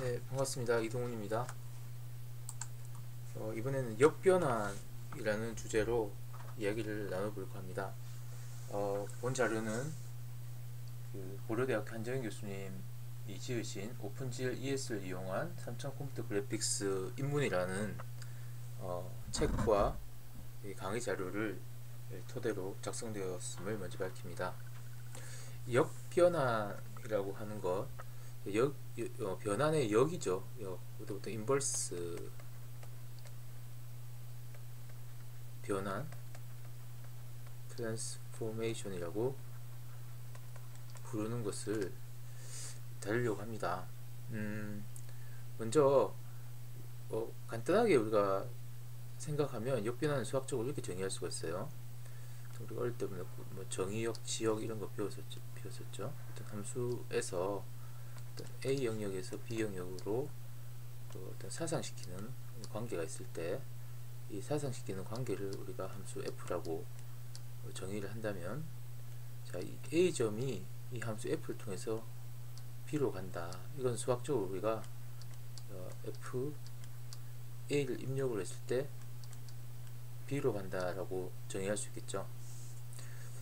네, 반갑습니다. 이동훈입니다. 이번에는 역변환이라는 주제로 이야기를 나눠볼까 합니다. 본 자료는 고려대학 한정인 교수님이 지으신 오픈GL ES를 이용한 3차 컴퓨터 그래픽스 입문이라는 책과 강의 자료를 토대로 작성되었음을 먼저 밝힙니다. 역변환이라고 하는 것, 변환의 역이죠. 그때부터 인버스 변환, 트랜스포메이션이라고 부르는 것을 다루려고 합니다. 먼저 간단하게 우리가 생각하면 역변환은 수학적으로 이렇게 정의할 수가 있어요. 우리가 어릴 때부터 뭐 정의역, 지역 이런 거 배웠었죠. 어떤 함수에서 어떤 A 영역에서 B 영역으로 어떤 사상시키는 관계가 있을 때, 이 사상시키는 관계를 우리가 함수 F라고 정의를 한다면, 자, 이 A점이 이 함수 F를 통해서 B로 간다. 이건 수학적으로 우리가 F A를 입력을 했을 때 B로 간다라고 정의할 수 있겠죠.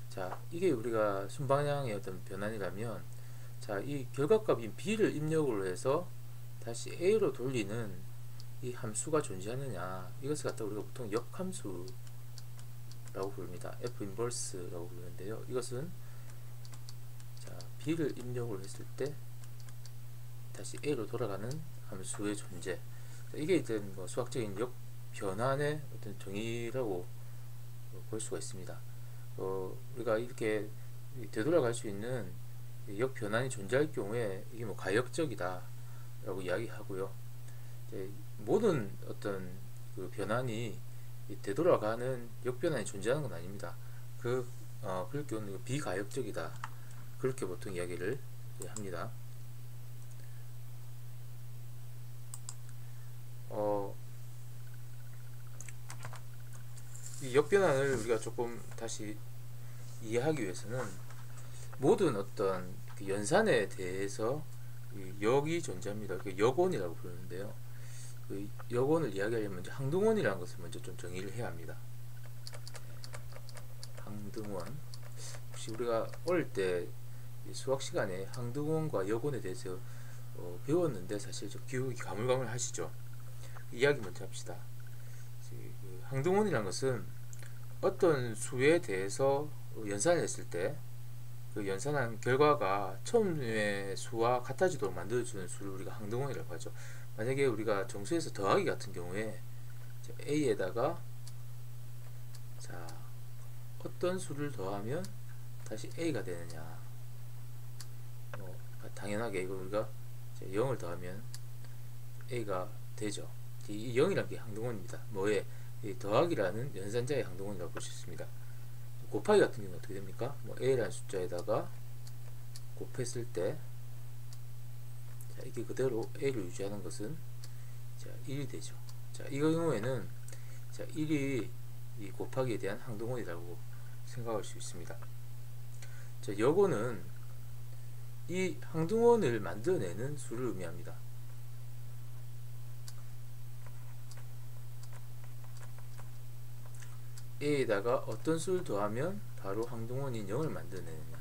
자, 이게 우리가 순방향의 어떤 변환이라면, 자, 이 결과값인 B를 입력으로 해서 다시 A로 돌리는 이 함수가 존재하느냐, 이것을 갖다 우리가 보통 역함수라고 부릅니다. F 인버스라고 부르는데요. 이것은 자, B를 입력을 했을 때 다시 A로 돌아가는 함수의 존재. 자, 이게 이제 뭐 수학적인 역변환의 어떤 정의라고 볼 수가 있습니다. 우리가 이렇게 되돌아갈 수 있는 역변환이 존재할 경우에 이게 뭐 가역적이다 라고 이야기하고요. 모든 어떤 그 변환이 되돌아가는 역변환이 존재하는 건 아닙니다. 그럴 경우는 비가역적이다, 그렇게 보통 이야기를 합니다. 이 역변환을 우리가 조금 다시 이해하기 위해서는 모든 어떤 그 연산에 대해서 역이 존재합니다. 역원이라고 부르는데요. 그 역원을 이야기하려면 먼저 항등원이라는 것을 먼저 좀 정의를 해야 합니다. 항등원. 혹시 우리가 어릴 때 수학 시간에 항등원과 역원에 대해서 배웠는데 사실 좀 기억이 가물가물 하시죠? 이야기 먼저 합시다. 항등원이라는 것은 어떤 수에 대해서 연산을 했을 때 그 연산한 결과가 처음의 수와 같아지도록 만들어주는 수를 우리가 항등원이라고 하죠. 만약에 우리가 정수에서 더하기 같은 경우에 A에다가 자, 어떤 수를 더하면 다시 A가 되느냐, 당연하게 이거 우리가 0을 더하면 A가 되죠. 이 0이라는 게 항등원입니다. 뭐에? 이 더하기라는 연산자의 항등원이라고 볼 수 있습니다. 곱하기 같은 경우는 어떻게 됩니까? 뭐 A라는 숫자에다가 곱했을 때, 자, 이게 그대로 A를 유지하는 것은 자, 1이 되죠. 자, 이 경우에는 자, 1이 이 곱하기에 대한 항등원이라고 생각할 수 있습니다. 자, 역원은 이 항등원을 만들어내는 수를 의미합니다. A에다가 어떤 수를 더하면 바로 항등원인 0을 만들어내느냐.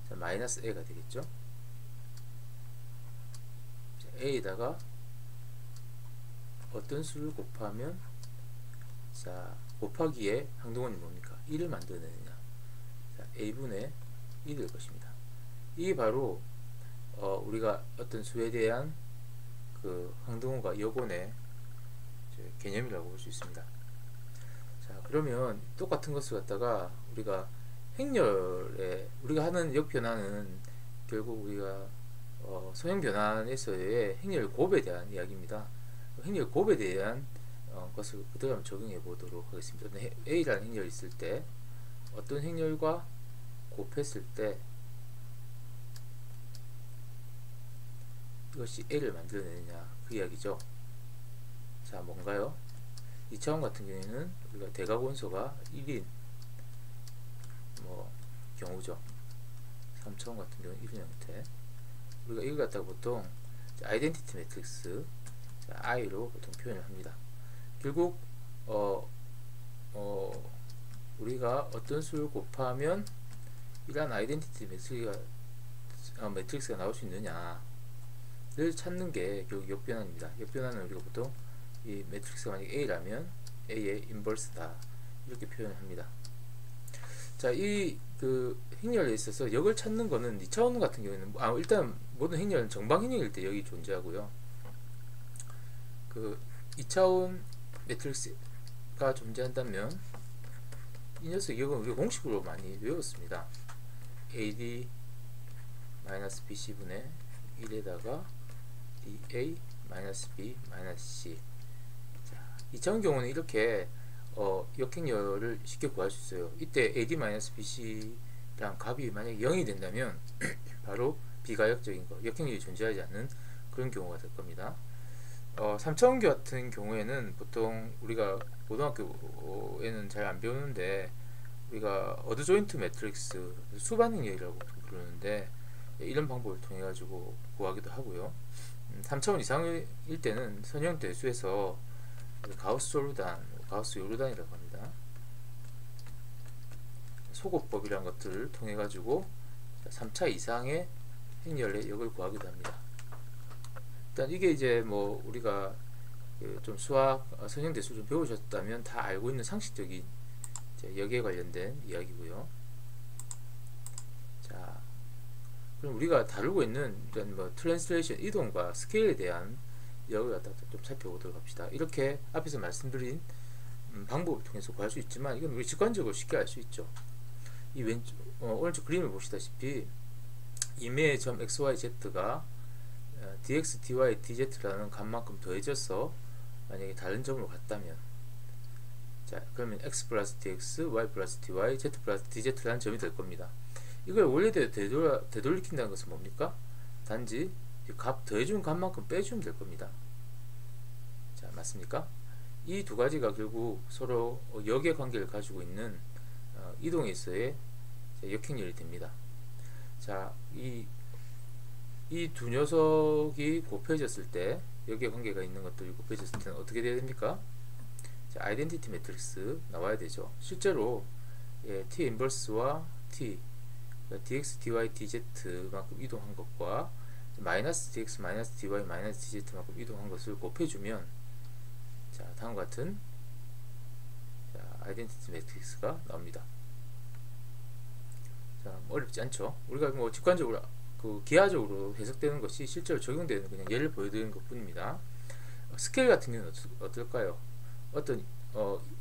자, 마이너스 A가 되겠죠. 자, A에다가 어떤 수를 곱하면, 자, 곱하기에 항등원이 뭡니까? 1을 만들어내느냐. 자, A분의 1일 것입니다. 이게 바로 우리가 어떤 수에 대한 그 항등원과 역원의 개념이라고 볼 수 있습니다. 자, 그러면 똑같은 것을 갖다가 우리가 행렬에 우리가 하는 역변환은 결국 우리가 소형변환에서의 행렬 곱에 대한 이야기입니다. 행렬 곱에 대한 것을 그대로 한번 적용해 보도록 하겠습니다. A라는 행렬이 있을 때 어떤 행렬과 곱했을 때 이것이 A를 만들어내느냐, 그 이야기죠. 자, 뭔가요? 2차원 같은 경우에는 우리가 대각원소가 1인 경우죠. 3차원 같은 경우는 이런 형태. 우리가 이걸 갖다가 보통 아이덴티티 매트릭스 I로 보통 표현을 합니다. 결국 우리가 어떤 수를 곱하면 이러한 아이덴티티 매트릭스가 나올 수 있느냐를 찾는 게 결국 역변환입니다. 역변환은 우리가 보통 이 매트릭스가 만약 A라면 A의 인버스다 이렇게 표현을 합니다. 자, 이 행렬에 있어서 역을 찾는 거는 2차원 같은 경우에는 일단 모든 행렬은 정방 행렬일 때 역이 존재하고요. 2차원 매트릭스가 존재한다면 이 녀석 역은 우리가 공식으로 많이 외웠습니다. AD BC 분의 1에다가 DA B C. 자, 2차원 경우는 이렇게 역행렬을 쉽게 구할 수 있어요. 이때 AD-BC랑 값이 만약에 0이 된다면 바로 비가역적인 거, 역행렬이 존재하지 않는 그런 경우가 될 겁니다. 3차원계 같은 경우에는 보통 우리가 고등학교에는 잘 안 배우는데 우리가 어드 조인트 매트릭스 수반행렬이라고 부르는데 이런 방법을 통해 가지고 구하기도 하고요. 3차원 이상일 때는 선형 대수에서 가우스 조르단, 가우스 요르단이라고 합니다. 소곱법이라는 것들을 통해 가지고 3차 이상의 행렬의 역을 구하기도 합니다. 일단 이게 이제 뭐 우리가 좀 수학 선형 대수 좀 배우셨다면 다 알고 있는 상식적인 역에 관련된 이야기고요. 자, 그럼 우리가 다루고 있는 이런 뭐 트랜스레이션 이동과 스케일에 대한 역을 갖다 좀 살펴보도록 합시다. 이렇게 앞에서 말씀드린 방법을 통해서 구할 수 있지만 이건 우리 직관적으로 쉽게 알 수 있죠. 이 오른쪽 그림을 보시다시피 임의의 점 XYZ가 dx, dy, dz라는 값만큼 더해져서 만약에 다른 점으로 갔다면, 자 그러면 x 플러스 dx, y 플러스 dy, z 플러스 dz라는 점이 될 겁니다. 이걸 원래대로 되돌리킨다는 것은 뭡니까? 단지 값 더해준 값만큼 빼주면 될 겁니다. 자, 맞습니까? 이 두 가지가 결국 서로 역의 관계를 가지고 있는 이동에 있어의 역행렬이 됩니다. 자, 이 두 녀석이 곱해졌을 때, 역의 관계가 있는 것들이 곱해졌을 때는 어떻게 돼야 됩니까? 자, 아이덴티티 매트릭스 나와야 되죠. 실제로 t 인버스와 t dx, dy, dz만큼 이동한 것과 마이너스 dx, 마이너스 dy, 마이너스 dz만큼 이동한 것을 곱해주면 자, 다음과 같은 아이덴티티 매트릭스가 나옵니다. 자, 뭐 어렵지 않죠. 우리가 뭐 직관적으로 기하적으로 해석되는 것이 실제로 적용되는 그냥 예를 보여드리는 것 뿐입니다. 스케일 같은 경우는 어떨까요? 어떤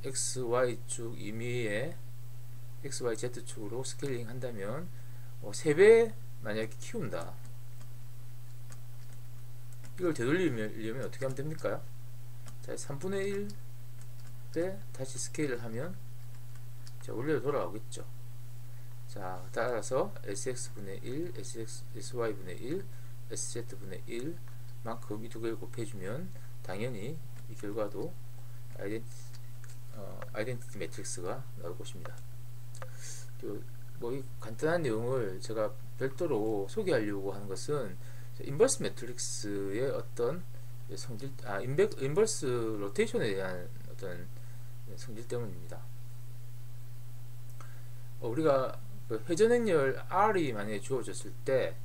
XY축 임의의 XYZ축으로 스케일링 한다면 3배 만약에 키운다. 이걸 되돌리려면 어떻게 하면 됩니까? 자, 3분의 1배 다시 스케일을 하면 자, 원래로 돌아오겠죠. 자, 따라서 sx분의 1, sy분의 1, sz분의 1 만큼 이 두 개를 곱해주면 당연히 이 결과도 아이덴티티 매트릭스가 나올 것입니다. 뭐 이 간단한 내용을 제가 별도로 소개하려고 하는 것은 인버스 매트릭스의 어떤 성질, 인버스 로테이션에 대한 어떤 성질 때문입니다. 우리가 회전행렬 R이 만약에 주어졌을 때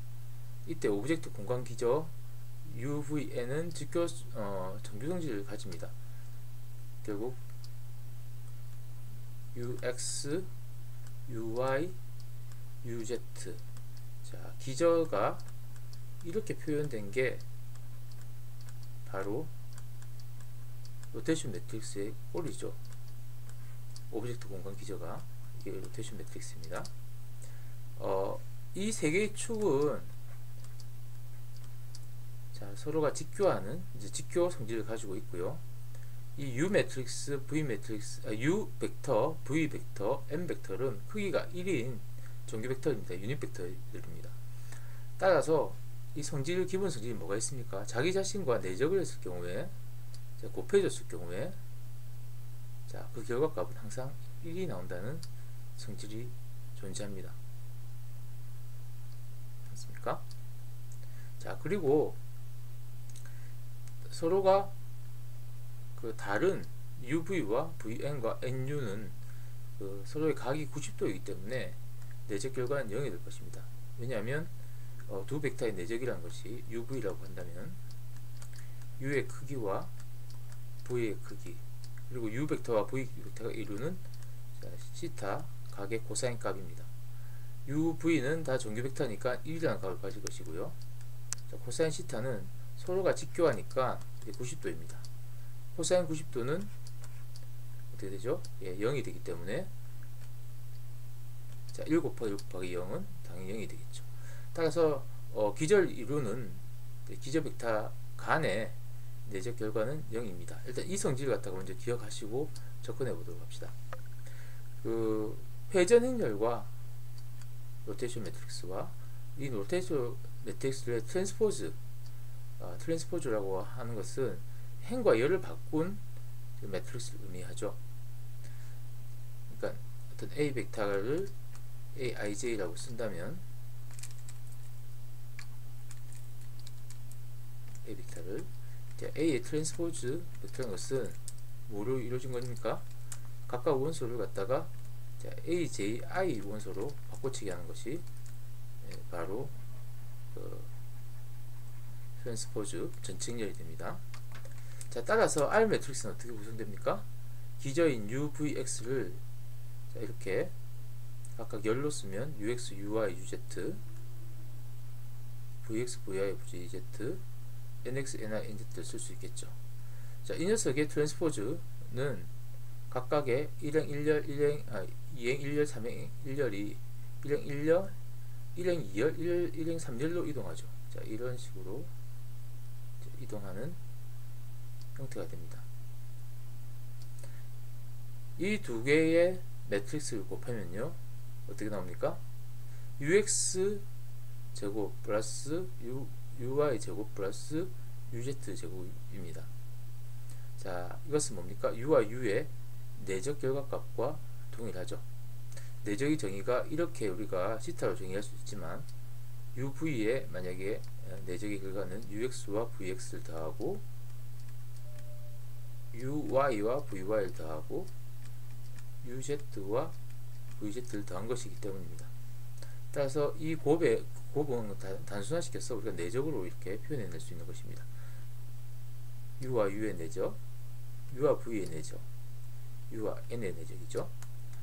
이때 오브젝트 공간 기저 UVN은 직교 정규 성질을 가집니다. 결국 UX, UY, UZ. 자, 기저가 이렇게 표현된 게 바로 로테이션 매트릭스의 꼴이죠. 오브젝트 공간 기저가 이게 로테이션 매트릭스입니다. 이 세 개의 축은 자, 서로가 직교하는 이제 직교 성질을 가지고 있고요. 이 U 매트릭스, V 매트릭스, U 벡터, V 벡터, M 벡터는 크기가 1인 정규 벡터입니다. 유닛 벡터들입니다. 따라서 이 성질, 기본 성질이 뭐가 있습니까? 자기 자신과 내적을 했을 경우에, 자, 곱해졌을 경우에, 자, 그 결과값은 항상 1이 나온다는 성질이 존재합니다. 맞습니까? 자, 그리고 서로가 그 다른 UV와 VN과 NU는 그 서로의 각이 90도이기 때문에 내적 결과는 0이 될 것입니다. 왜냐하면 두 벡터의 내적이라는 것이 UV라고 한다면 U의 크기와 V의 크기, 그리고 U 벡터와 V 벡터가 이루는 시타 각의 코사인 값입니다. UV는 다 정규 벡터니까 1이라는 값을 가질 것이고요. 자, 코사인 시타는 서로가 직교하니까 90도입니다. 코사인 90도는 어떻게 되죠? 예, 0이 되기 때문에 자, 1 곱하기 1 곱하기 0은 당연히 0이 되겠죠. 따라서 기절 이루는 기절 벡터 간의 내적 결과는 0입니다. 일단 이 성질을 갖다가 먼저 기억하시고 접근해 보도록 합시다. 그 회전 행렬과 로테이션 매트릭스와 이 로테이션 매트릭스의 트랜스포즈라고 하는 것은 행과 열을 바꾼 매트릭스를 의미하죠. 그러니까 어떤 A 벡터를 AIJ라고 쓴다면 A 벡터를 A의 트랜스포즈 벡터라는 것은 뭐로 이루어진 겁니까? 각각 원소를 갖다가 AJI 원소로 바꿔치기 하는 것이 바로 그 트랜스포즈 전칭열이 됩니다. 자, 따라서 R 매트릭스는 어떻게 구성됩니까? 기저인 UVX를 이렇게 각각 열로 쓰면 UX, UI, UZ, VX, VI, VZ, NX, NI, NZ를 쓸 수 있겠죠. 자, 이 녀석의 트랜스포즈는 각각의 1행 1열, 2행 1열, 3행 1열이 1행 1열, 1행 2열, 1행 3열로 이동하죠. 자, 이런 식으로 이동하는 형태가 됩니다. 이 두 개의 매트릭스를 곱하면요, 어떻게 나옵니까? UX 제곱 플러스 UI 제곱 플러스 UZ 제곱입니다. 자, 이것은 뭡니까? U와 U의 내적 결과값과 동일하죠. 내적의 정의가 이렇게 우리가 시타로 정의할 수 있지만 UV의 만약에 내적의 결과는 UX와 VX를 더하고 UY와 VY를 더하고 UZ와 VZ를 더한 것이기 때문입니다. 따라서 이 곱은 단순화시켜서 우리가 내적으로 이렇게 표현해낼 수 있는 것입니다. U와 U의 내적, U와 V의 내적, U와 N의 내적이죠.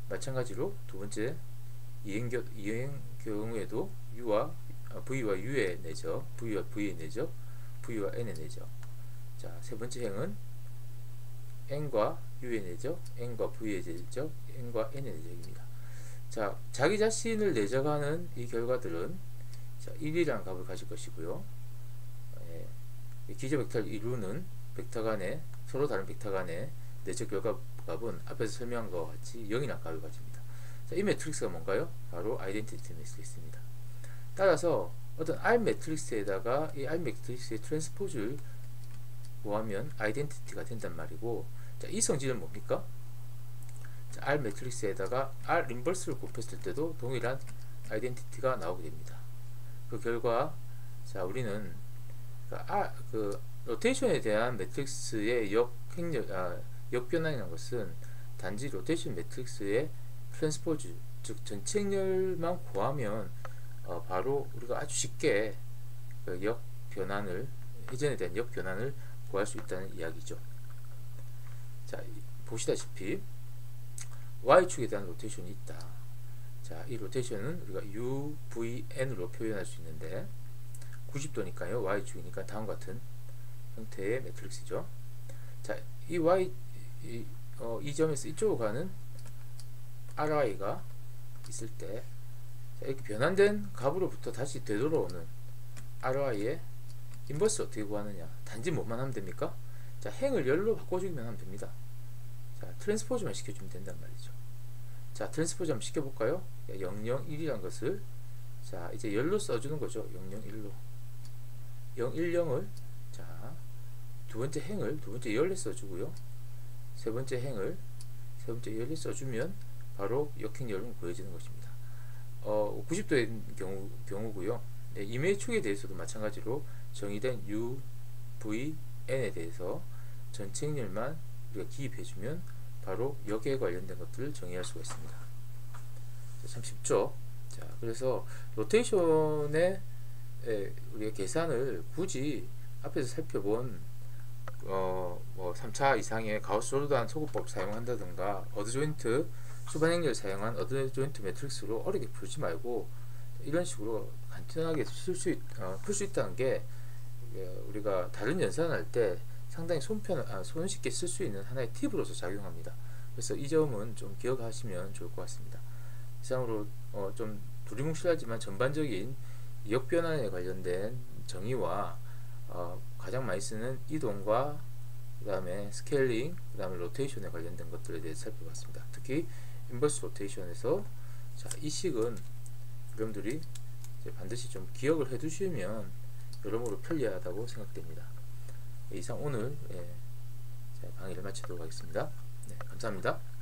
마찬가지로 두 번째 이행 경우에도 V와 U의 내적, V와 V의 내적, V와 N의 내적. 자, 세 번째 행은 N과 U의 내적, N과 V의 내적, N과 N의 내적입니다. 자, 자기 자신을 내적하는 이 결과들은 1이라는 값을 가질 것이고요. 기저 벡터를 이루는 벡터 간의 서로 다른 벡터 간의 내적 결과 값은 앞에서 설명한 것과 같이 0이라는 값을 가집니다. 자, 이 매트릭스가 뭔가요? 바로 아이덴티티 매트릭스입니다. 따라서 어떤 R 매트릭스에다가 이 R 매트릭스의 트랜스포즈를 구하면 아이덴티티가 된단 말이고, 자, 이 성질은 뭡니까? 자, R 매트릭스에다가 R 인버스를 곱했을 때도 동일한 아이덴티티가 나오게 됩니다. 그 결과, 자, 우리는 그 로테이션에 대한 매트릭스의 역변환이라는 것은 단지 로테이션 매트릭스의 트랜스포즈, 즉 전체 행렬만 구하면 바로 우리가 아주 쉽게 그 역변환을, 회전에 대한 역변환을 구할 수 있다는 이야기죠. 자, 보시다시피 Y축에 대한 로테이션이 있다. 자, 이 로테이션은 우리가 UVN으로 표현할 수 있는데 90도니까요. Y축이니까 다음과 같은 형태의 매트릭스죠. 자, 이 이 점에서 이쪽으로 가는 RI가 있을 때, 자, 이렇게 변환된 값으로부터 다시 되돌아오는 RI의 인버스 어떻게 구하느냐? 단지 뭐만 하면 됩니까? 자, 행을 열로 바꿔주기만 하면 됩니다. 자, 트랜스포즈만 시켜주면 된단 말이죠. 자, 트랜스포즈 한번 시켜볼까요? 001이란 것을, 자, 이제 열로 써주는 거죠. 001로 010을, 자, 두 번째 행을 두 번째 열에 써주고요. 세 번째 행을 세 번째 열에 써주면 바로 역행열은 구해지는 것입니다. 90도의 경우고요. 네, 이메일 축에 대해서도 마찬가지로 정의된 U, V, N에 대해서 전체 행렬만 우리가 기입해주면 바로 여기에 관련된 것들을 정의할 수가 있습니다. 참 쉽죠. 자, 그래서 로테이션의 우리가 계산을 굳이 앞에서 살펴본 뭐 3차 이상의 가우스 조르단 소구법 사용한다든가 어드조인트 수반 행렬 사용한 어드조인트 매트릭스로 어렵게 풀지 말고 이런 식으로 간단하게 풀 수 있다는 게 우리가 다른 연산할 때 상당히 손쉽게 쓸 수 있는 하나의 팁으로서 작용합니다. 그래서 이 점은 좀 기억하시면 좋을 것 같습니다. 이상으로 좀 두리뭉실하지만 전반적인 역변환에 관련된 정의와 가장 많이 쓰는 이동과 그 다음에 스케일링, 그 다음에 로테이션에 관련된 것들에 대해서 살펴봤습니다. 특히 인버스 로테이션에서 이 식은 여러분들이 반드시 좀 기억을 해 두시면 여러모로 편리하다고 생각됩니다. 이상 오늘 강의를 마치도록 하겠습니다. 네, 감사합니다.